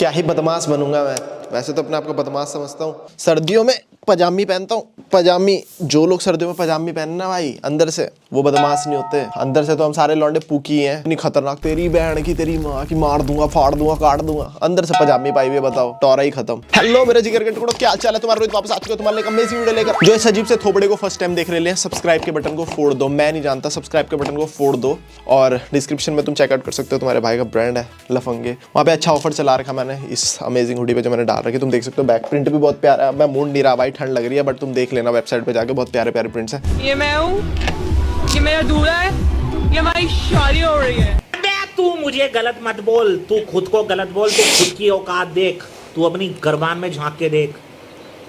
क्या ही बदमाश बनूंगा मैं। वैसे तो अपने आप को बदमाश समझता हूँ। सर्दियों में पजामी पहनता हूँ, पजामी। जो लोग सर्दियों में पजामी पहनना भाई, अंदर से वो बदमाश नहीं होते। अंदर से तो हम सारे लौंडे पूकी हैं। इतनी खतरनाक, तेरी बहन की, तेरी माँ की, मार दूंगा, फाड़ दूंगा, काट दूंगा। अंदर से पजामी पाई हुई, बताओ, टोरा ही खत्म। हेलो मेरे जिगर के टुकड़ों, क्या चाल है तुम्हारा? रोहित वापस आ चुका तुम्हारे लिए अमेजिंग वीडियो लेकर। जो इस अजीब से थोबड़े को फर्स्ट टाइम देख रहे हैं, सब्सक्राइब के बटन को फोड़ दो। मैं नहीं जानता, सब्सक्राइब के बटन को फोड़ दो। और डिस्क्रिप्शन में तुम चेकआउट कर सकते हो, तुम्हारे भाई का ब्रांड है लफंगे, वहाँ पे अच्छा ऑफर चला रखा मैंने इस अमेजिंग हुडी पे जो मैंने डाल रखी। तुम देख सकते हो, बैक प्रिंट भी बहुत प्यारा है। मैं मूड नहीं रहा भाई, ठंड लग रही है, बट तुम देख लेना वेबसाइट पे जाके, बहुत प्यारे प्यारे प्रिंट्स हैं। ये मैं हूँ, ये मेरा दूल्हा है, ये हमारी शादी हो रही है। तू मुझे गलत मत बोल, तू खुद को गलत बोल। तू खुद की औकात देख, तू अपनी गर्बान में झांक के देख,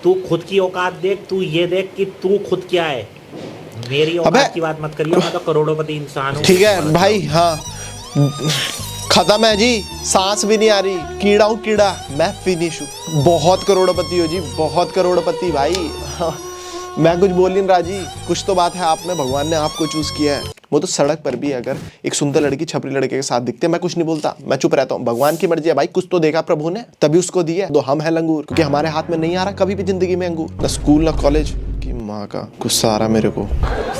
तू खुद की औकात देख। तू ये देख कि तू खुद क्या है। मेरी औकात की बात मत करिए, मैं तो करोड़पति इंसान हूँ। ठीक है भाई, हाँ खत्म है जी, सांस भी नहीं आ रही, कीड़ा हूँ कीड़ा, मैं फिनिश हूँ। बहुत करोड़पति हो जी, बहुत करोड़पति भाई। हाँ, मैं कुछ बोल नहीं रहा जी, कुछ तो बात है आप में, भगवान ने आपको चूज किया है। वो तो सड़क पर भी अगर एक सुंदर लड़की छपरी लड़के के साथ दिखते, मैं कुछ नहीं बोलता, मैं चुप रहता हूँ। भगवान की मर्जी है भाई, कुछ तो देखा प्रभु ने, तभी उसको दिया। तो हम है लंगूर, क्योंकि हमारे हाथ में नहीं आ रहा कभी भी जिंदगी में अंगूर। ना स्कूल ना कॉलेज की माँ का, गुस्सा आ रहा मेरे को।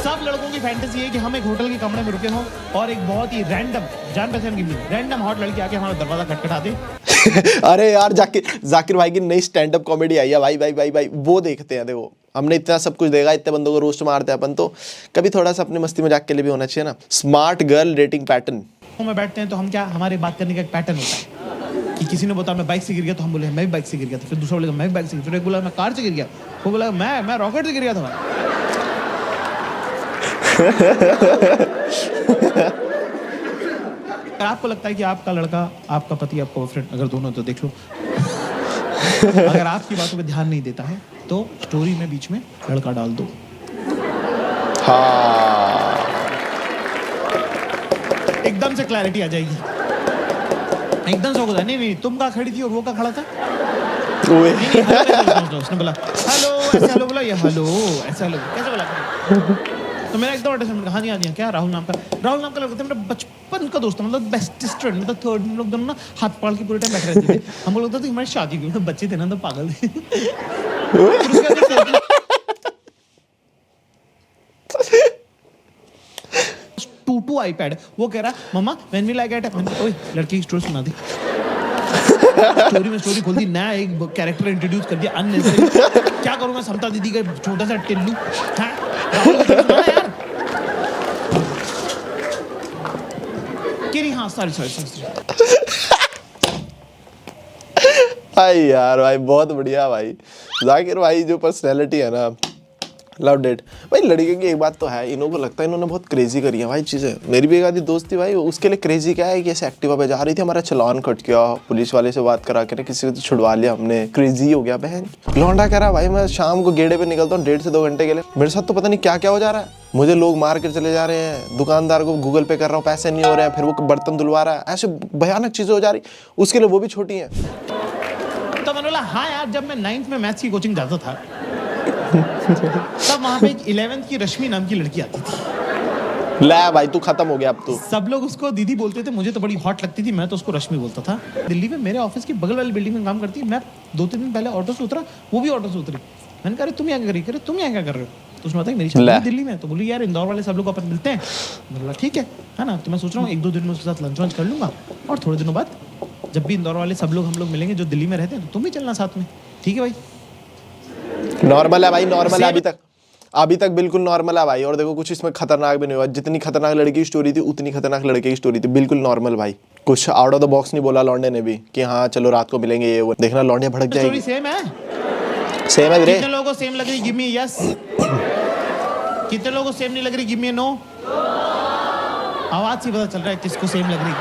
सब लड़कों की फैंटेसी है कि हम एक होटल के कमरे में रुके हों और एक बहुत ही रैंडम, जान पहचान की रैंडम हॉट लड़की आके हमारा दरवाजा खटखटा दे। अरे यार, जाकिर भाई की नई स्टैंड अप कॉमेडी आई है भाई भाई भाई भाई, वो देखते हैं। देखो, हमने इतना सब कुछ देखा, इतने बंदों को रोस्ट मारते हैं अपन, तो कभी थोड़ा सा अपनी मस्ती मजाक के लिए भी होना चाहिए ना। स्मार्ट गर्ल रेटिंग पैटर्न में बैठते हैं तो हम क्या, हमारे बात करने का एक पैटर्न होता है कि किसी ने बताया मैं बाइक से गिर गया, तो हम बोले मैं भी बाइक से गिर गया था। फिर दूसरा बोलेगा मैं भी बाइक से, फिर एक बोला मैं कार से गिर गया, वो बोला मैं रॉकेट से गिर गया था। अगर आपको लगता है कि आपका लड़का, आपका पति, आपका बॉयफ्रेंड, अगर दोनों, तो देख लो। अगर आपकी बातों पे ध्यान नहीं देता है तो स्टोरी में बीच में लड़का डाल दो। हाँ, एकदम से क्लैरिटी आ जाएगी, एकदम से होगा नहीं तुम कहाँ खड़ी थी और वो कहाँ खड़ा था। नहीं, उसने बोला हेलो ऐसे, हेलो बोला, ये हेलो ऐसे, हेलो कैसे बोला। तो मेरा एकदम अटैचमेंट, हाँ जी क्या राहुल नाम का लड़का था, मेरा बचपन का दोस्त, मतलब बेस्टेस्ट फ्रेंड, मतलब थर्ड। हम लोग दोनों ना हाथ पाल के पूरे टाइम बैठे रहते थे। हमको लगता था कि हमारी शादी हुई, मतलब बच्चे थे ना तो पागल थे। टू आईपैड, वो कह रहा मम्मा when will I get a, ओए लड़की की स्टोरी सुना दी। स्टोरी में स्टोरी खोल दी, नया एक कैरेक्टर इंट्रोड्यूस कर दिया अननेसेसरी। क्या करूंगा समता दीदी का छोटा सा टिल्लू। यार हाँ सॉरी। भाई यार भाई, बहुत बढ़िया भाई। जाकिर भाई जो पर्सनैलिटी है ना, लव डेट भाई। लड़कियों की एक बात तो है, इन्हों को लगता है इन्होंने बहुत क्रेजी करी है भाई चीज़ें। मेरी भी एक आधी दोस्त थी भाई, उसके लिए क्रेजी क्या है कि ऐसे एक्टिवा पे जा रही थी, हमारा चलान कट गया, पुलिस वाले से बात करा के ना किसी को तो छुड़वा लिया हमने। क्रेजी हो गया बहन। लौंडा कह रहा भाई मैं शाम को गेड़े पे निकलता हूँ 1.5 से 2 घंटे के लिए, मेरे साथ तो पता नहीं क्या क्या हो जा रहा है। मुझे लोग मार कर चले जा रहे हैं, दुकानदार को गूगल पे कर रहा हूँ, पैसे नहीं हो रहे हैं, फिर वो बर्तन धुलवा रहा है, ऐसे भयानक चीज़ें हो जा रही, उसके लिए वो भी छोटी है। तो मैंने बोला हाँ यार, जब मैं 9th में मैथ्स की कोचिंग जाता था तब वहाँ पे 11th की रश्मि नाम की लड़की आती थी। ले भाई तू खत्म हो गया अब तो। सब लोग उसको दीदी बोलते थे, मुझे तो बड़ी हॉट लगती थी, मैं तो उसको रश्मि बोलता था। दिल्ली में मेरे ऑफिस की बगल वाली बिल्डिंग में काम करती है। मैं 2-3 दिन पहले ऑटो से उतरा, वो भी ऑटो से उतरी। मैंने कहा तुम यहाँ क्या कर रही, तुम यहाँ क्या कर रहे हो। तो उसने बताया मेरी शादी दिल्ली में। तो बोली यार इंदौर वाले सब लोग अपन मिलते हैं। बोला ठीक है ना, तो मैं सोच रहा हूँ 1-2 दिन में उसके साथ लंच वंच कर लूंगा, और थोड़े दिनों बाद जब भी इंदौर वाले सब लोग हम लोग मिलेंगे जो दिल्ली में रहते हैं, तो तुम भी चलना साथ में। ठीक है भाई, नॉर्मल है भाई, नॉर्मल है। अभी तक बिल्कुल नॉर्मल है भाई। और देखो कुछ इसमें खतरनाक भी नहीं हुआ। जितनी खतरनाक लड़की की स्टोरी थी उतनी खतरनाक लड़के की स्टोरी थी, बिल्कुल नॉर्मल भाई। कुछ आउट ऑफ द बॉक्स नहीं बोला लौंडे ने भी कि हाँ चलो रात को मिलेंगे, ये वो। देखना लौंडिया भड़क जाएगी। सेम है वीरे। कितने लोगों को सेम लग रही, गिव मी यस। कितने लोगों को सेम नहीं लग रही, गिव मी नो। आवाज से पता चल रहा है किसको सेम लग रही।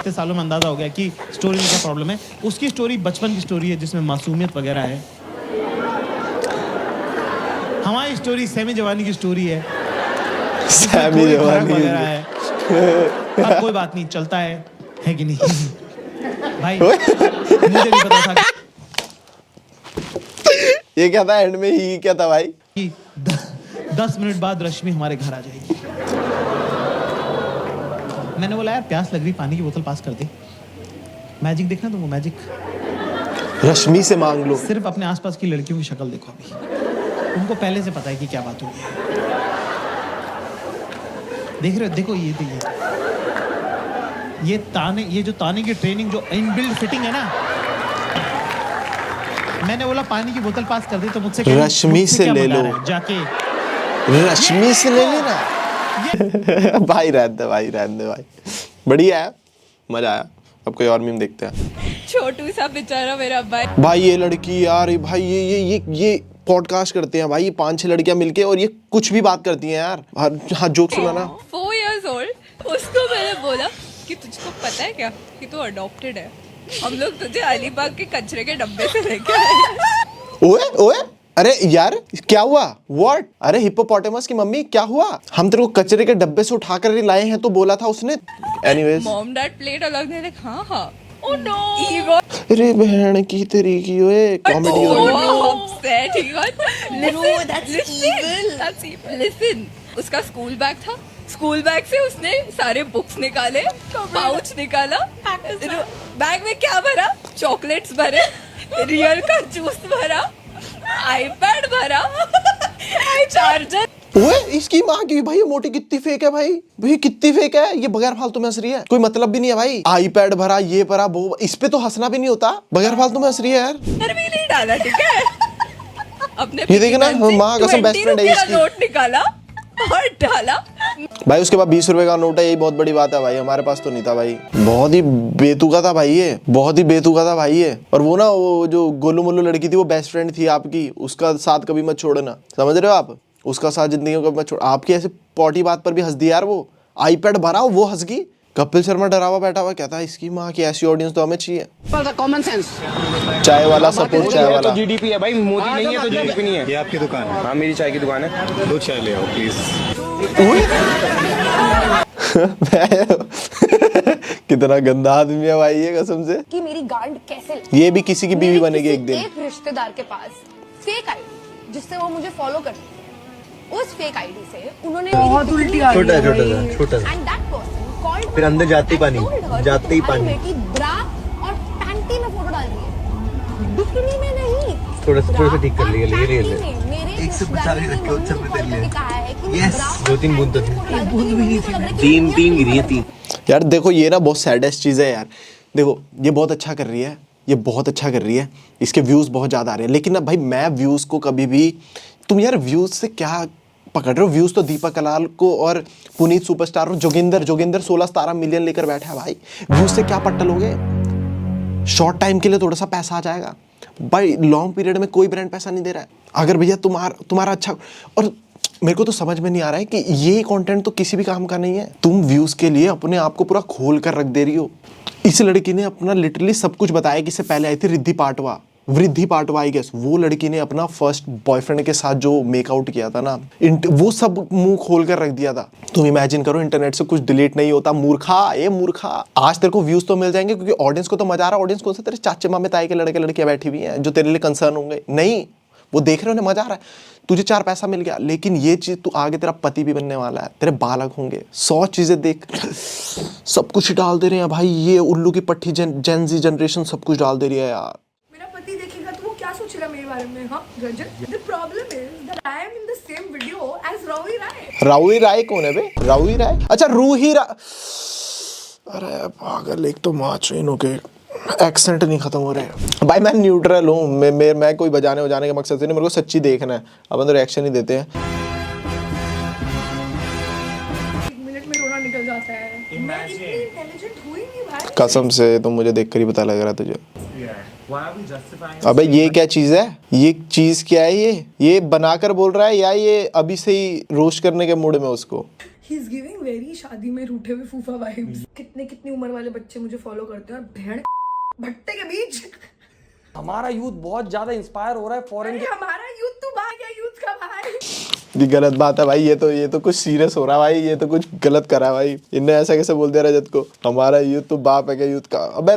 इतने सालों में अंदाजा हो गया कि स्टोरी में क्या प्रॉब्लम है। उसकी स्टोरी बचपन की स्टोरी है जिसमें मासूमियत वगैरह है। हमारी स्टोरी सेमी जवानी की स्टोरी है, सेमी जवानी वगैरह है। अब कोई बात नहीं, चलता है कि नहीं भाई। मुझे भी पता था ये क्या था एंड में ही, क्या था भाई कि 10 मिनट बाद रश्मि हमारे घर आ जाएगी। मैंने बोला यार प्यास लग रही, पानी की बोतल पास कर दे। मैजिक देखना तुमको, मैजिक। रश्मि से मांग लो। सिर्फ अपने आसपास की लड़कियों की शक्ल देखो अभी, उनको पहले से पता है कि क्या बात हुई है। देख रहे हो, देखो ये देखिए, ये जो ताने की ट्रेनिंग, जो इनबिल्ट फिटिंग है ना। मैंने बोला पानी की बोतल पास कर दी तो मुझसे रश्मि से क्या ले मंगा लो। रहा है? जाके रश्मि से ले लेना। भाई रहने दे भाई, रहने दे भाई, बढ़िया है, मजा आया। अब कोई और मीम देखते हैं। छोटू सा बेचारा मेरा भाई। भाई ये लड़की यार, भाई ये पॉडकास्ट करते हैं भाई, 5-6 लड़कियां मिलके, और ये कुछ भी बात करती हैं यार। हाँ जोक सुना ना। 4 years old, उसको मैंने बोला कि तुझको पता है क्या कि तू अडॉप्टेड है, हम लोग तुझे अलीबाग के कचरे के डब्बे से लेके आए। ओए ओए, अरे यार क्या हुआ? व्हाट? अरे हिप्पोपोटामस की मम्मी क्या हुआ? हम तेरे को कचरे के डब्बे से उठा कर लाए हैं तो बोला था उसने। एनीवेज, मॉम डैड प्लेट अलग दे, हाँ हाँ। Oh no! He got अरे बहन की तेरी की, ओए कॉमेडी हो रही है। so upset. He got no, that's evil. That's evil. Listen, उसका स्कूल बैग था, स्कूल बैग से उसने सारे बुक्स निकाले, पाउच निकाला, बैग में क्या भरा? चॉकलेट्स भरे, रियल का जूस भरा, आईपैड भरा, चार्जर। ओए इसकी माँ की भाई, ये मोटी कितनी फेक है भाई, भाई कितनी फेक है ये, बगैर फालतू में हंस रही है, कोई मतलब भी नहीं है भाई। आईपैड भरा, ये भरा, वो, इस पे तो हंसना भी नहीं होता, बगैर फालतू में हंस रही है यार। घर भी नहीं डाला, ठीक है? अपने ये देखना, माँ कसम बेस्ट फ्रेंड है 20 इसकी। नोट निकाला और डाला। भाई उसके बाद 20 रुपए का नोट है, यही बहुत बड़ी बात है भाई, हमारे पास तो नहीं था भाई। बहुत ही बेतुका था भाई ये, बहुत ही बेतुका था भाई ये। और वो ना, वो जो गोलू मोलू लड़की थी, वो बेस्ट फ्रेंड थी आपकी, उसका साथ कभी मत छोड़ना, समझ रहे हो आप? उसका साथ जिंदगी में कभी मत छोड़। आपकी ऐसे पॉटी बात पर भी हंस दी यार वो। आईपैड भरा, वो हंस गई। कपिल शर्मा डरा हुआ बैठा हुआ, कहता है इसकी माँ की ऐसी ऑडियंस तो हमें चाहिए। Common sense. चाय वाला सपोर्ट, चाय वाला। जीडीपी है भाई, मोदी नहीं है तो जीडीपी नहीं है। ये आपकी दुकान है? हाँ मेरी चाय की दुकान है। 2 चाय ले आओ प्लीज। कितना गंदा आदमी है भाई ये, कसम से। कि मेरी गांड कैसे ये भी किसी की बीवी बनेगी एक दिन। एक रिश्तेदार के पास फेक आईडी, जिससे वो मुझे फॉलो करते थे, उस फेक आईडी से उन्होंने बहुत उल्टी छोटा एंड दैट पर्सन कॉल्ड, फिर अंदर जाते ही पानी, जाते ही पानी। बेटी ब्रा और पैंटी में फोटो डाल रही है, बिकिनी में नहीं। थोड़ा सा ठीक कर लिया, ले ले। मेरे 150 रखे हो, चल पे ले। कहा है कि यस, 2-3 बूंद तो थी। बूंद भी नहीं थी, 3 गिरी है, 3। यार देखो ये ना बहुत सैडेस्ट चीज़ है यार। देखो ये बहुत अच्छा कर रही है, ये बहुत अच्छा कर रही है, इसके व्यूज़ बहुत ज़्यादा आ रहे हैं, लेकिन ना भाई मैं व्यूज़ को कभी भी, तुम यार व्यूज़ से क्या पकड़ रहे हो? व्यूज़ तो दीपक कलाल को और पुनीत सुपरस्टार और जोगिंदर 16-17 मिलियन लेकर बैठा है भाई। व्यूज़ से क्या पट्टा लोगे? शॉर्ट टाइम के लिए थोड़ा सा पैसा आ जाएगा भाई, लॉन्ग पीरियड में कोई ब्रांड पैसा नहीं दे रहा है। अगर भैया तुम्हारा अच्छा, और मेरे को तो समझ में नहीं आ रहा है कि ये कंटेंट तो किसी भी काम का नहीं है। तुम व्यूज़ के लिए अपने आप को पूरा खोल कर रख दे रही हो। इस लड़की ने अपना लिटरली सब कुछ बताया कि इससे पहले आई थी वृद्धि पाटवा आई गेस, वो लड़की ने अपना फर्स्ट बॉयफ्रेंड के साथ जो मेकआउट किया था ना, वो सब मुंह खोल कर रख दिया था। तुम इमेजिन करो, इंटरनेट से कुछ डिलीट नहीं होता। मूर्खा, आज तेरे को व्यूज तो मिल जाएंगे क्योंकि ऑडियंस को तो मजा आ रहा है। ऑडियंस कौन सा? तेरे चाचे मामे ताए के लड़के लड़कियां बैठी हुई हैं जो तेरे लिए कंसर्न होंगे? नहीं, वो देख रहे हो, मजा आ रहा है, तुझे 4 पैसा मिल गया। लेकिन ये चीज तू आगे तेरा पति भी बनने वाला है, तेरे बालक होंगे, 100 चीजें देख, सब कुछ डाल दे रहे हैं भाई। ये उल्लू की पट्टी जेन जी जनरेशन सब कुछ डाल दे रही है यार। मेरा पति देखेगा तो वो क्या सोचेगा मेरे बारे में? हाँ Ranjan, the problem is that I am in the same video as Ravi Rai. Ravi राय कौन है बे? रावी राय, अच्छा रूही राय। अरे पागल, एक तो मार्च इनों के एक्सेंट नहीं खत्म हो रहे भाई। मैं न्यूट्रल हूँ, मैं कोई बजाने के मकसद से नहीं, मेरे को सच्ची देखना है। अपन तो रिएक्शन ही देते हैं। 1 मिनट में रोना निकल जाता है। मैं इतनी इंटेलिजेंट हुई नहीं भाई। कसम से तो मुझे देखकर ही पता लग रहा है तुझे। अबे ये क्या चीज है? ये चीज क्या है? ये बनाकर बोल रहा है या ये अभी से ही रोस्ट करने के मूड में उसको? He is giving very शादी में रूठे हुए फूफा वाइब्स। कितनी उम्र वाले बच्चे मुझे फॉलो करते हैं और भेड़ भट्टे के बीच। हमारा यूथ बहुत ज्यादा इंस्पायर हो रहा है फॉरेन अरे हमारा यूथ तो भाग गया, यूथ का भाई। ये गलत बात है भाई, ये तो कुछ सीरियस हो रहा है भाई, ये तो कुछ गलत करा है भाई। इनने ऐसा कैसे बोल दिया रजत को? हमारा यूथ तो बाप है क्या यूथ का? अबे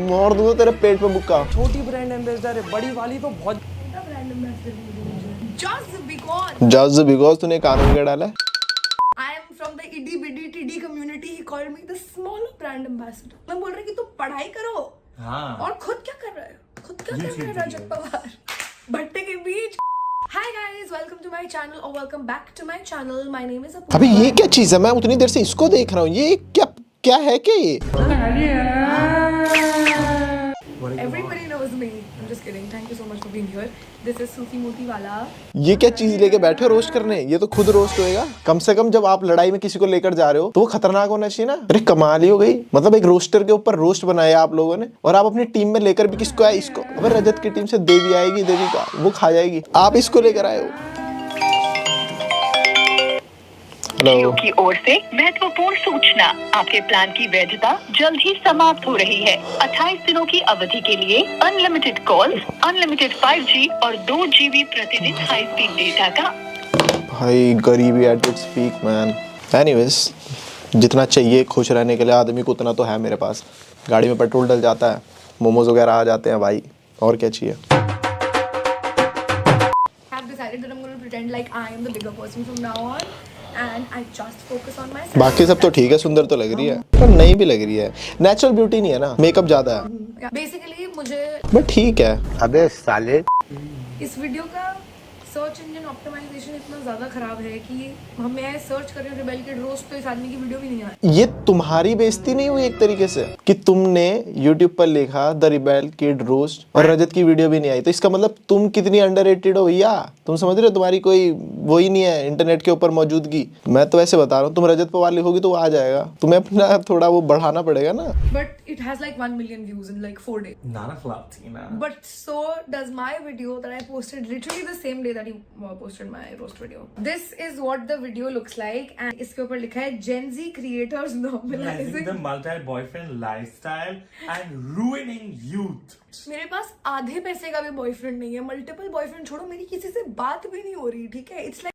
मोड़ दूंगा तेरे पेट पे मुक्का। छोटी ब्रांड एम्बेसडर है, बड़ी वाली तो बहुत ब्रांड एम्बेसडर जस्ट बिकॉज तूने कानून क्या डाला है? I am from the itty bitty tiddy community. He called me the small brand ambassador. मैं बोल रही कि तू पढ़ाई करो, हाँ। और खुद क्या कर रहा है? खुद क्या कर रहा है रजत पवार भट्टे के बीच? Hi guys, welcome to my channel or welcome back to my channel. My name is Apoorva. अबे ये क्या चीज है? मैं उतनी देर से इसको देख रहा हूँ। ये क्या है क्या ये? Everybody knows me. I'm just kidding. Thank you so much for being here. This is Sufi Motiwala. ये क्या चीज लेके बैठे हो रोस्ट करने? ये तो खुद रोस्ट होएगा। कम से कम जब आप लड़ाई में किसी को लेकर जा रहे हो तो वो खतरनाक होना चाहिए ना। अरे कमाल ही हो गई। मतलब एक रोस्टर के ऊपर रोस्ट बनाया आप लोगों ने और आप अपनी टीम में लेकर भी किसको आए? इसको। अबे रजत की टीम से देवी आएगी, देवी का वो खा जाएगी। आप इसको लेकर आए हो। जियो की ओर से महत्वपूर्ण सूचना, आपके प्लान की वैधता जल्द ही समाप्त हो रही है। 28 दिनों की अवधि के लिए अनलिमिटेड कॉल, अनलिमिटेड 5G और 2 GB प्रतिदिन हाई स्पीड डेटा का। भाई गरीबी at its peak man. Anyways, जितना चाहिए खुश रहने के लिए आदमी को उतना तो है मेरे पास। गाड़ी में पेट्रोल डल जाता है, मोमोज वगैरह आ जाते हैं भाई, और क्या चाहिए। I've decided that I'm going to pretend like I am the bigger person from now on. And I just focus on myself. बाकी सब तो ठीक है, सुंदर तो लग रही है पर नहीं भी लग रही है। नेचुरल ब्यूटी नहीं है ना, मेकअप ज्यादा है। Basically मुझे बट ठीक है। अबे साले इस वीडियो का सर्च इंजन ऑप्टिमाइजेशन इतना ज्यादा खराब है कि मैं सर्च कर रही हूँ रिबेल किड रोस्ट तो इस आदमी की वीडियो भी नहीं आई। ये तुम्हारी बेइज्जती नहीं हुई एक तरीके से कि तुमने YouTube पर लिखा द रिबेल किड रोस्ट और रजत की वीडियो भी नहीं आई? तो इसका मतलब तुम कितनी अंडररेटेड हो भैया। तुम समझ रहे हो तुम्हारी कोई वो ही नहीं है इंटरनेट के ऊपर मौजूदगी। मैं तो वैसे बता रहा हूँ, तुम रजत पवार लिखोगी तो वो आ जाएगा। तुम्हें अपना थोड़ा वो बढ़ाना पड़ेगा ना। But it has like 1 million views in like 4 days. Not a flop, Tina. But so does my video that I posted literally the same day that you posted my roast video. This is what the video looks like and इसके ऊपर लिखा है Gen Z creators normalizing the multi-boyfriend lifestyle and ruining youth. मेरे पास आधे पैसे का भी boyfriend नहीं है। मल्टीपल बॉयफ्रेंड छोड़ो, मेरी किसी से बात भी नहीं हो रही, ठीक है? It's like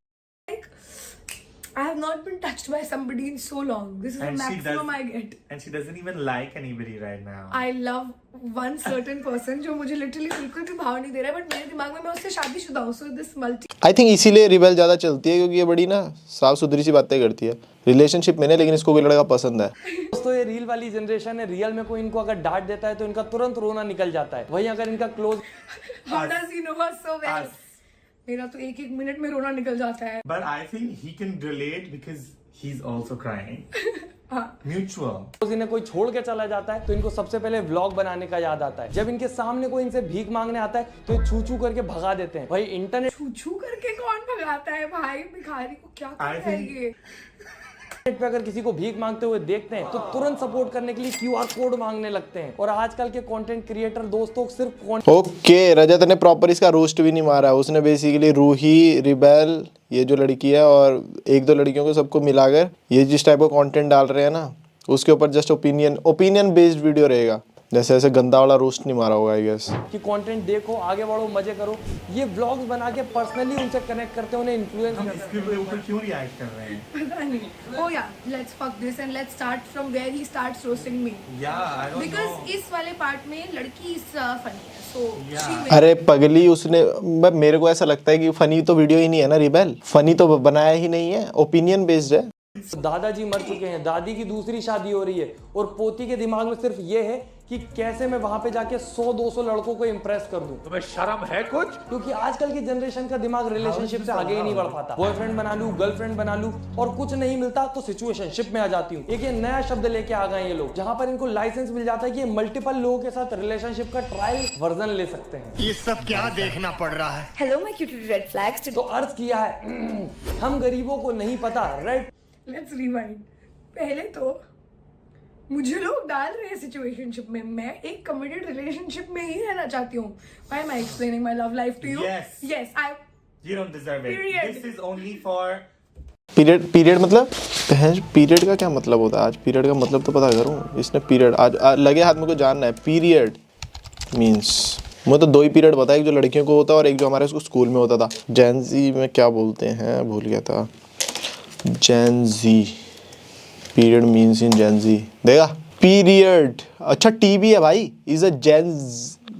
I have not been touched by somebody in so long. This is the maximum I get. And she doesn't even like anybody right now. I love one certain person जो मुझे literally बिल्कुल भी भाव नहीं दे रहा है, but मेरे दिमाग में मैं उससे शादीशुदा हूँ। So this multi I think इसीलिए रिबेल ज्यादा चलती है क्योंकि ये बड़ी ना साफ सुथरी सी बातें करती है। रिलेशनशिप में नहीं, लेकिन इसको कोई लड़का पसंद है। दोस्तों ये रील वाली जनरेशन है, रियल में कोई इनको अगर डांट देता है तो इनका तुरंत रोना निकल जाता है। वहीं अगर इनका close How does he know us so well? मेरा तो एक मिनट में रोना निकल जाता है। But I think he can relate because he's also crying. Mutual. इन्हें कोई छोड़ के चला जाता है तो इनको सबसे पहले व्लॉग बनाने का याद आता है। जब इनके सामने कोई इनसे भीख मांगने आता है तो ये छू छू करके भगा देते हैं। भाई इंटरनेट छू करके कौन भगाता है भाई? भिखारी को क्या करता है ये? पे अगर किसी को भीख मांगते हुए देखते हैं तो तुरंत सपोर्ट करने के लिए QR कोड मांगने लगते हैं। और आजकल के कंटेंट क्रिएटर दोस्तों सिर्फ ओके, रजत ने प्रॉपर इसका रोस्ट भी नहीं मारा। उसने बेसिकली रूही, रिबेल, ये जो लड़की है और एक दो लड़कियों को सबको मिलाकर ये जिस टाइप का कंटेंट डाल रहे हैं ना, उसके ऊपर जस्ट ओपिनियन बेस्ड वीडियो रहेगा। जैसे ऐसे गंदा वाला रोस्ट नहीं मारा होगा आई गेस। कि कंटेंट देखो, आगे बढ़ो, मजे करो। ये व्लॉग्स बना के पर्सनली उनसे कनेक्ट करते हैं, उन्हें इन्फ्लुएंस करते हैं। इसके ऊपर क्यों रिएक्ट कर रहे हैं? पता नहीं। Oh yeah, let's fuck this and let's start from where he starts roasting me. Yeah, I don't Because know. इस वाले पार्ट में लड़की फनी है, so Yeah. अरे पगली, उसने मेरे को ऐसा लगता है कि फनी तो वीडियो ही नहीं है ना रिबेल, फनी तो बनाया ही नहीं है, ओपिनियन बेस्ड है। दादाजी मर चुके हैं, दादी की दूसरी शादी हो रही है और पोती के दिमाग में सिर्फ ये है कि कैसे मैं वहां पे जाके 100-200 लड़कों को इम्प्रेस कर दूं। तुम्हें शर्म है कुछ? क्योंकि आजकल की जनरेशन का दिमाग रिलेशनशिप से आगे ही नहीं बढ़ पाता। बॉयफ्रेंड बना लूं, गर्लफ्रेंड बना लूं और कुछ नहीं मिलता तो सिचुएशनशिप में आ जाती हूँ। एक ये नया शब्द लेके आ गए ये लोग, जहाँ पर इनको लाइसेंस मिल जाता है कि ये मल्टीपल लोगों के साथ रिलेशनशिप का ट्रायल वर्जन ले सकते हैं। ये सब क्या देखना पड़ रहा है? Hello my cute red flags. तो अर्ज किया है हम गरीबों को नहीं पता। Red let's rewind. पहले तो मुझे लोग डाल रहे हैं सिचुएशनशिप में, मैं एक कमिटेड रिलेशनशिप में ही रहना चाहती हूँ। Why am I explaining my love life to you? Yes. Yes, I. You don't deserve it. Period. This is only for period मतलब पीरियड का क्या मतलब होता है? आज पीरियड का मतलब तो पता करूँ। इसने पीरियड आज लगे हाथ में को जानना है। पीरियड मीन्स मुझे तो 2 ही पीरियड पता है, एक जो लड़कियों को होता है और एक जो हमारे स्कूल में होता था। जेन ज़ी में क्या बोलते हैं भूल गया था। जेन ज़ी पीरियड मीन्स इन जेन ज़ी देगा पीरियड। अच्छा टी भी है भाई। Is a Gen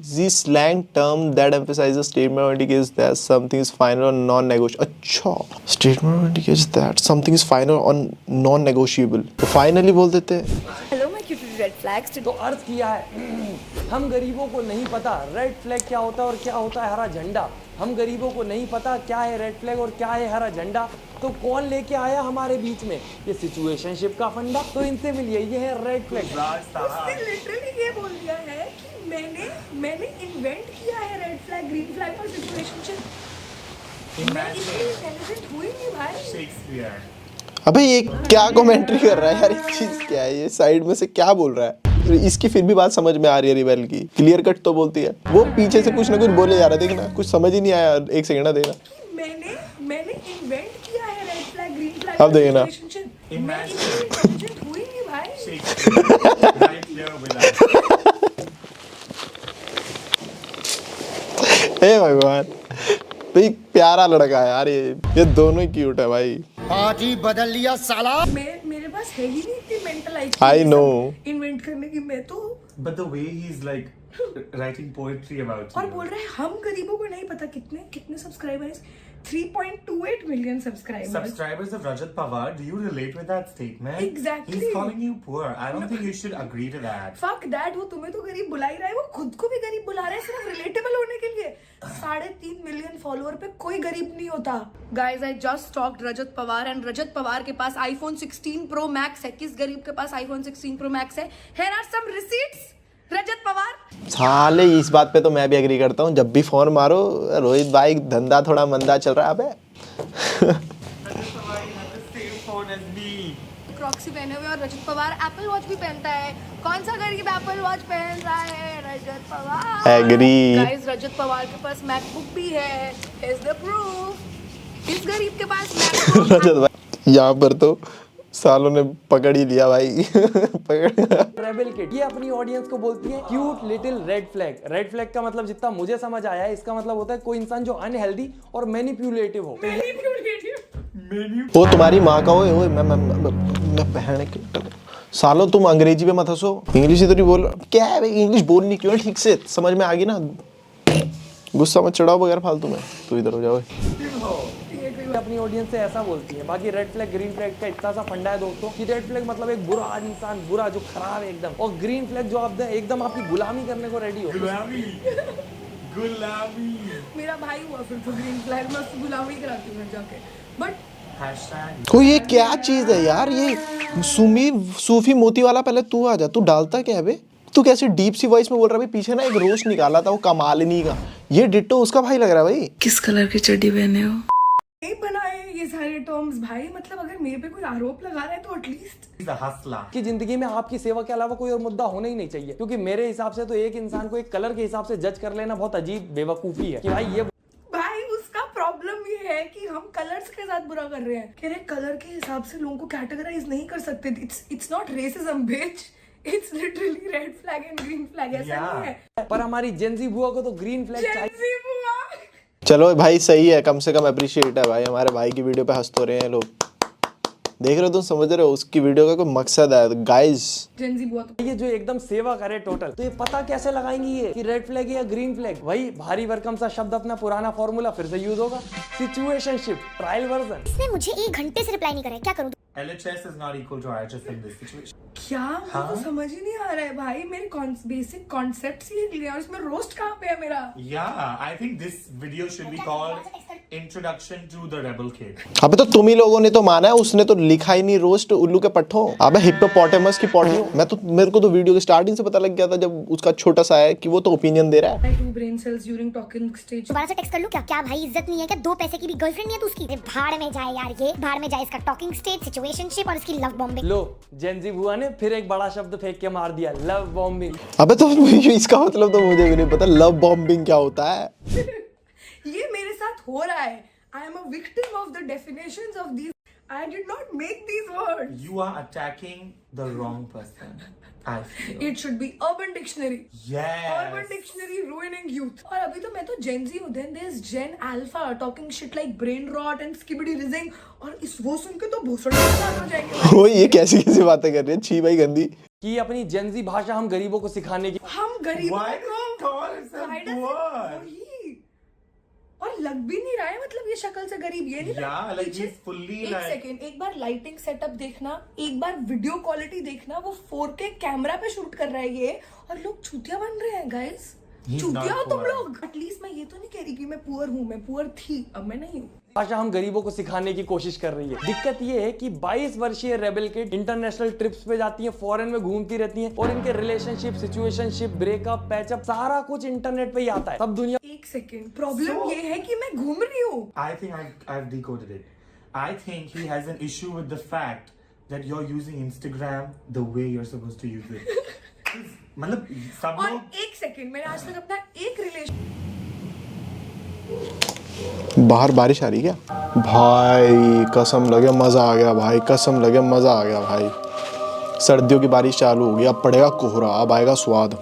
Z slang term that emphasizes statement indicates that something is final और नॉन नेगोशिएबल। अच्छा, statement indicates that something is final और नॉन नेगोशिएबल, तो फाइनली बोल देते हैं। Hello my cute red flags. flags to तो अर्ज किया है हम गरीबों को नहीं पता रेड फ्लैग क्या होता है और क्या होता है हरा झंडा। हम गरीबों को नहीं पता क्या है रेड फ्लैग और क्या है हरा झंडा। तो कौन लेके आया हमारे बीच में ये सिचुएशनशिप का फंडा। तो इनसे मिलिए, ये है रेड फ्लैग। उसने लिटरली ये बोल दिया है कि मैंने इन्वेंट किया है रेड फ्लैग, ग्रीन फ्लैग और सिचुएशनशिप। मैं इतनी इंटेलिजेंट हुई नहीं भाई। अबे ये क्या कमेंट्री कर रहा है यार, ये चीज क्या है, ये साइड में से क्या बोल रहा है। इसकी फिर भी बात समझ में आ रही है रिबेल की, क्लियर कट तो बोलती है, वो पीछे से कुछ ना कुछ बोले जा रहा है। देखना कुछ समझ ही नहीं आया, एक सेकंड ना देना। मैंने इन्वेंट किया है रेड फ्लैग, ग्रीन फ्लैग अब देखना। मैं इतनी इंटेलिजेंट हुई नहीं भाई। हे भगवान, भाई प्यारा लड़का है यार, ये दोनों ही क्यूट है भाई। आज ही बदल लिया साला। मेरे पास है ही नहीं इतनी mental IQ I know. Invent करने की। मैं तो But the way he's like writing poetry about और you. बोल रहा है हम गरीबों को नहीं पता कितने subscribers, 3.28 million subscribers. Subscribers of Rajat Pawar, do you relate with that statement? Exactly. He's calling you poor. I don't think you should agree to that. Fuck that, वो तुम्हें तो गरीब बुला ही रहा है, वो खुद को भी गरीब बुला रहा है सिर्फ रिलेटेबल होने के लिए। 3.5 मिलियन फॉलोअर पे कोई गरीब नहीं होता। Guys I just stalked Rajat Pawar and Rajat Pawar के पास आईफोन 16 प्रो मैक्स है। किस गरीब के पास आईफोन 16 प्रो मैक्स है? Here are some receipts, रजत पवार। साले इस बात पे तो मैं भी एग्री करता हूँ, जब भी फोन मारो रोहित भाई धंधा थोड़ा मंदा चल रहा है। अबे क्रॉक्सी पहने हुए और रजत पवार एप्पल वॉच भी पहनता है। कौन सा गरीब एप्पल वॉच पहन रहा है? रजत पवार। एग्री। गाइस रजत पवार के पास मैकबुक भी है। Is the proof. इस गरीब के पास मैकबुक। रजत भाई यहाँ पर तो सालों ने पकड़ ही लिया भाई। पकड़। रेबल किड ये अपनी ऑडियंस को बोलती है cute little red flag. Red flag का मतलब जितना मुझे समझ आया है, इसका मतलब होता है कोई इंसान जो अनहेल्दी और मैनिपुलेटिव हो। वो तुम्हारी माँ का ओए मैं बहन के सालों तुम अंग्रेजी पे मत हंसो, इंग्लिश इधर ही बोल। क्या है भाई, इंग्लिश बोलनी क्यों है ठीक से, समझ में आ गई ना। गुस्सा मत चढ़ाओ बगैर फालतू में, तू इधर हो जाओ। अपनी ऑडियंस से ऐसा बोलती है। बाकी रेड फ्लैग ग्रीन फ्लैग का इतना सा फंडा है दोस्तों कि रेड फ्लैग मतलब एक बुरा इंसान, बुरा जो खराब है एकदम, और ग्रीन फ्लैग जो आप एकदम आपकी गुलामी करने को रेडी हो। गुलामी। मेरा भाई हुआ फिर तो ग्रीन फ्लैग में उसकी गुलामी कराती हूँ जाके। बट तो ये क्या चीज है यार, ये सूफी मोती वाला। पहले तू आ जा, तू डालता क्या है बे? तू कैसे डीप सी वॉइस में बोल रहा है भाई? पीछे ना एक रोस्ट निकाला था वो कमालिनी का, ये डिट्टो उसका भाई लग रहा है भाई। किस कलर की चड्डी पहने हो? नहीं बनाए ये सारे टर्म्स भाई, मतलब अगर मेरे पे कोई आरोप लगा रहा है तो एटलीस्ट कि जिंदगी में आपकी सेवा के अलावा कोई और मुद्दा होना ही नहीं चाहिए। क्योंकि मेरे हिसाब से तो एक इंसान को एक कलर के हिसाब से जज कर लेना बहुत अजीब बेवकूफी है कि भाई ये भाई उसका प्रॉब्लम ये है कि हम कलर्स के साथ बुरा कर रहे हैं। कह रहे कलर के हिसाब से लोगों को कैटेगराइज नहीं कर सकते। It's not racism bitch, it's literally red flag and green flag. ऐसा नहीं है। पर हमारी जेंजी बुआ को तो ग्रीन फ्लैग चाहिए। जेंजी बुआ चलो भाई सही है, कम से कम अप्रिशिएट है भाई, हमारे भाई की वीडियो पे हंस तो रहे हैं लोग। देख रहे हो तुम, समझ रहे हो उसकी वीडियो का कोई मकसद है गाइस। जेंजी बुआ तो ये जो एकदम सेवा करे टोटल, तो ये पता कैसे लगाएंगी ये कि रेड फ्लैग है या ग्रीन फ्लैग? वही भारी भरकम सा शब्द, अपना पुराना फॉर्मूला फिर से यूज होगा, सिचुएशनशिप ट्रायल वर्जन। इसने मुझे 1 घंटे से रिप्लाई नहीं करा है, क्या करूं? LHS is not equal to IHS in this situation. क्या मुझे तो समझ ही नहीं आ रहा है भाई। मेरे बेसिक कॉन्सेप्ट्स ही क्लियर, और इसमें रोस्ट कहाँ पे है मेरा? Yeah, I think this video should be called Introduction to the Rebel Kid. अबे तो तुम ही लोगों ने तो माना है, उसने तो लिखा ही नहीं रोस्ट उल्लू के पट्टों। अबे हिप्पोपोटेमस की पॉटियों। मेरे को तो वीडियो के स्टार्टिंग से पता लग गया था जब उसका छोटा सा है कि वो तो ओपिनियन दे रहा है। Two brain cells during talking stage. दोबारा से टेक्स्ट कर लूं क्या? क्या भाई इज्जत नहीं है क्या? 2 पैसे की भी गर्लफ्रेंड नहीं है तू उसकी? भाड़ में जाए यार, ये भाड़ में जाए इसका टॉकिंग स्टेज, सिचुएशनशिप और इसकी लव बॉम्बिंग। लो जेंजी बुआ ने फिर एक बड़ा शब्द फेंक के मार दिया, लव बॉम्बिंग। अबे तो इसका मतलब तो मुझे भी नहीं पता, लव बॉम्बिंग क्या होता है। ये मेरे साथ हो रहा है। I am a victim of the definitions of these. I did not make these words. You are attacking the wrong person. I feel. It should be Urban Dictionary. Yes. Urban Dictionary ruining youth. और अभी तो मैं तो Gen Z हूँ. Then there's Gen Alpha talking shit like brain rot and skibidi rizzing. और इस वो सुन के तो भूसड़े हो जाएंगे। वो ये कैसी बातें कर रही है, छी भाई गंदी। कि अपनी जेंजी भाषा हम गरीबों को सिखाने की। हम गरीबों Why do you call yourself poor? और लग भी नहीं रहा है, मतलब ये शक्ल से गरीब ये नहीं Yeah, like पीछे- he's fully एक like- सेकेंड, एक बार लाइटिंग सेटअप देखना, एक बार वीडियो क्वालिटी देखना, वो 4K कैमरा पे शूट कर रहा है ये, और लोग चूतिया बन रहे हैं गाइस। He's चूतिया हो not तुम poor. लोग। एटलीस्ट मैं ये तो नहीं कह रही कि मैं पुअर हूँ, मैं पुअर थी, अब मैं नहीं हूँ। भाषा हम गरीबों को सिखाने की कोशिश कर रही है। दिक्कत ये है कि 22 वर्षीय रेबल किड इंटरनेशनल ट्रिप्स पे जाती है, फॉरेन में घूमती रहती है, और इनके रिलेशनशिप, सिचुएशनशिप, ब्रेकअप, पैचअप सारा कुछ इंटरनेट पे ही आता है। सब दुनिया एक सेकेंड, प्रॉब्लम ये है कि मैं घूम रही हूँ। I think I've decoded it. I think he has an issue with the fact that you're using Instagram the way you're supposed to use it. मतलब सब और लोग एक सेकेंड, मैंने आज तक अपना एक रिलेशन बाहर बारिश आ रही क्या भाई? कसम लगे मजा आ गया भाई, कसम लगे मजा आ गया भाई। सर्दियों की बारिश चालू हो गई, अब पड़ेगा कोहरा, अब आएगा स्वाद।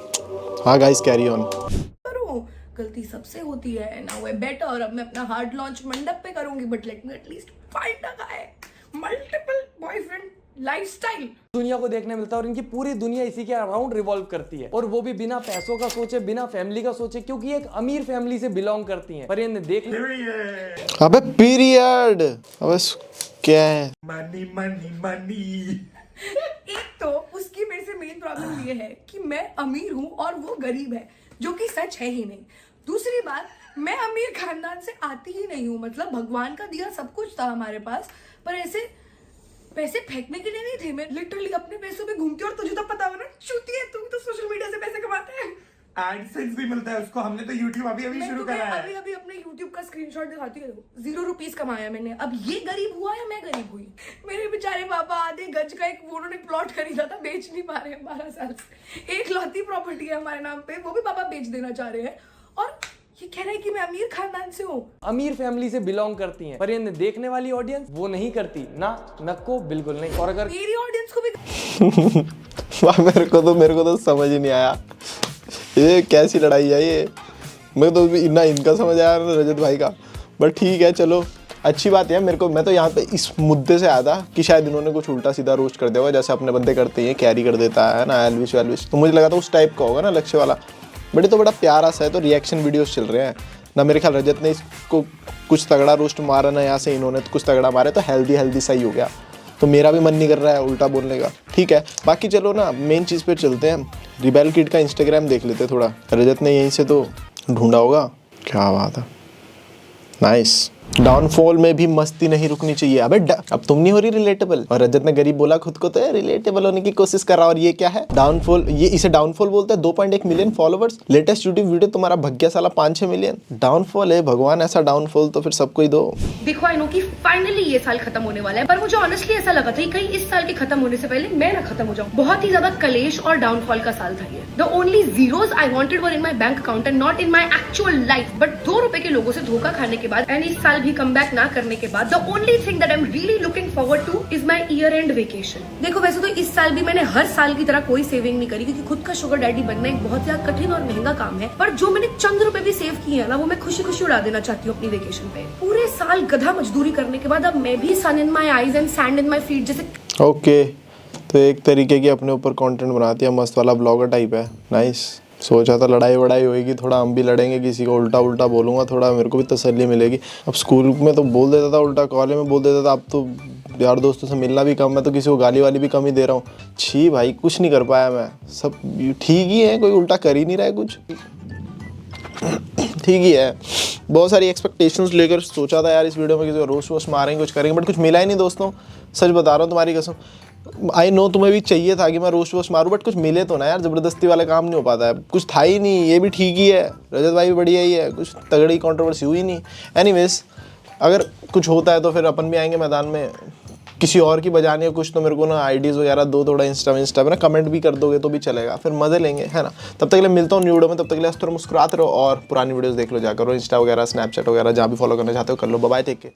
हाँ गाइस कैरी ऑन। करूं, गलती सबसे होती है। नाउ आई बेटर, अब मैं अपना हार्ड लॉन्च मंडप पे करूंगी, but let me at least find a guy. Multiple boyfriend lifestyle दुनिया को देखने मिलता है, और इनकी पूरी दुनिया इसी के अराउंड रिवॉल्व करती है, और वो भी बिना पैसों का सोचे, बिना फैमिली का सोचे, क्योंकि एक अमीर फैमिली से बिलोंग करती हैं। पर इन्हें देख अबे पीरियड, अबे क्या है? money money money. एक तो उसकी मेरे से मेन प्रॉब्लम ये है कि मैं अमीर हूँ और वो गरीब है, जो कि सच है ही नहीं। दूसरी बात, मैं अमीर खानदान से आती ही नहीं हूँ, मतलब भगवान का दिया सब कुछ था हमारे पास, पर ऐसे पैसे फेंकने के लिए नहीं थे। मैं लिटरली अपने पैसों पे घूमती हूँ, और तुझे तो पता हो ना, चूती है तुम तो सोशल मीडिया से पैसे कमाते हैं। AdSense भी मिलता है उसको, हमने तो YouTube अभी मैं शुरू तुम्हें करा है। अभी अभी अपने YouTube का स्क्रीनशॉट दिखाती हूँ, 0 रुपीज कमाया मैंने। अब ये गरीब हुआ या मैं गरीब हुई? मेरे बेचारे पापा आधे गज का एक उन्होंने प्लॉट खरीदा था, बेच नहीं पा रहे हैं 12 साल से। एक लौती प्रॉपर्टी है हमारे नाम पे, वो भी पापा बेच देना चाह रहे हैं, और ये कह रहे हैं कि मैं अमीर खानदान से हूँ। अमीर फैमिली से बिलोंग करती हैं, पर इन्हें देखने वाली ऑडियंस वो नहीं करती ना, नको बिल्कुल नहीं। और अगर मेरी ऑडियंस को भी वाह, मेरे को तो समझ ही नहीं आया ये कैसी लड़ाई है ये। मेरे तो इतना इनका समझ आया ना रजत भाई का, बट ठीक है चलो, अच्छी बात है। मैं तो यहाँ पे इस मुद्दे से आया था कि शायद इन्होंने कुछ उल्टा सीधा रोस्ट कर दिया होगा, जैसे अपने बंदे करते हैं, कैरी कर देता है ना एल्विश वेल्विश, तो मुझे लगा था उस टाइप का होगा ना, लक्ष्य वाला। बट ये तो बड़ा प्यारा सा है, तो रिएक्शन वीडियोस चल रहे हैं ना। मेरे ख्याल रजत ने इसको कुछ तगड़ा रोस्ट मारा ना, यहाँ से इन्होंने कुछ तगड़ा मारा, तो हेल्दी सही हो गया। तो मेरा भी मन नहीं कर रहा है उल्टा बोलने का, ठीक है। बाकी चलो ना मेन चीज़ पे चलते हैं। रिबेल किड का इंस्टाग्राम देख लेते थोड़ा, रजत ने यहीं से तो ढूंढा होगा। क्या बात है, नाइस। डाउनफॉल में भी मस्ती नहीं रुकनी चाहिए। अबे अब तुम नहीं हो रही रिलेटेबल, और रजत ने गरीब बोला खुद को, तो रिलेटेबल होने की कोशिश कर रहा। और ये क्या है डाउनफॉल, ये इसे डाउनफॉल बोलते हैं। 2.1 million followers, latest YouTube video तुम्हारा भग्या साला 5-6 मिलियन। डाउनफॉल है भगवान, ऐसा डाउनफॉल तो फिर सबको ही दो। देखो आई नो कि फाइनली ये साल खत्म होने वाला है, पर मुझे ऑनेस्टली ऐसा लगा था कि कहीं इस साल के खत्म होने से पहले मैं ना खत्म हो जाऊं। बहुत ही ज्यादा कलेश और डाउनफॉल का साल था ये। The only zeros I wanted were in my bank account and not in my actual life. But 2 रुपए के लोगों से धोखा खाने के बाद एंड इस साल भी कम बैक ना करने के बाद, the only thing that I am really looking forward two is my year and vacation. देखो वैसे तो इस साल भी मैंने हर साल की तरह कोई सेविंग नहीं करी, क्योंकि खुद का शुगर डैडी बनना एक बहुत ज्यादा कठिन और महंगा काम है। पर जो मैंने चंद रुपए भी सेव किए हैं ना, वो मैं खुशी खुशी उड़ा देना चाहती हूँ अपनी वेकेशन पे। पूरे साल गधा मजदूरी करने के बाद अब मैं भी sun in my eyes and sand in my feet जैसे। ओके, तो एक तरीके की अपने ऊपर कंटेंट बनाती है, मस्त वाला ब्लॉगर टाइप है। नाइस। सोचा था लड़ाई वड़ाई होएगी, थोड़ा हम भी लड़ेंगे, किसी को उल्टा बोलूँगा, थोड़ा मेरे को भी तसल्ली मिलेगी। अब स्कूल में तो बोल देता था उल्टा, कॉलेज में बोल देता था, अब तो यार दोस्तों से मिलना भी कम है, तो किसी को गाली वाली भी कम ही दे रहा हूँ। छी भाई, कुछ नहीं कर पाया मैं, सब ठीक ही है, कोई उल्टा कर ही नहीं रहा है कुछ, ठीक ही है। बहुत सारी एक्सपेक्टेशंस लेकर सोचा था यार इस वीडियो में किसी को रोस्ट वोस्ट मारेंगे, कुछ करेंगे, बट कुछ मिला ही नहीं दोस्तों, सच बता रहा हूँ तुम्हारी कसम। आई नो तुम्हें भी चाहिए था कि मैं रोस्ट वोस्ट मारूं, बट कुछ मिले तो ना यार, ज़बरदस्ती वाला काम नहीं हो पाता है, कुछ था ही नहीं। ये भी ठीक ही है, रजत भाई भी बढ़िया ही है, कुछ तगड़ी कंट्रोवर्सी हुई नहीं। एनीवेज, अगर कुछ होता है तो फिर अपन भी आएंगे मैदान में, किसी और की बजानी हो कुछ, तो मेरे को ना आइडियाज़ वगैरह दो, थोड़ा इंस्टा में ना कमेंट भी कर दोगे तो भी चलेगा, फिर मज़े लेंगे, है ना। तब तक के लिए मिलता हूँ न्यू वीडियो में, तब तक के लिए थोड़ा मुस्कुराते रहो, और पुरानी वीडियोज़ देख लो जाकर, इंस्टा वगैरह, स्नैपचैट वगैरह जहाँ भी फॉलो करना चाहते हो कर लो। Bye, take care.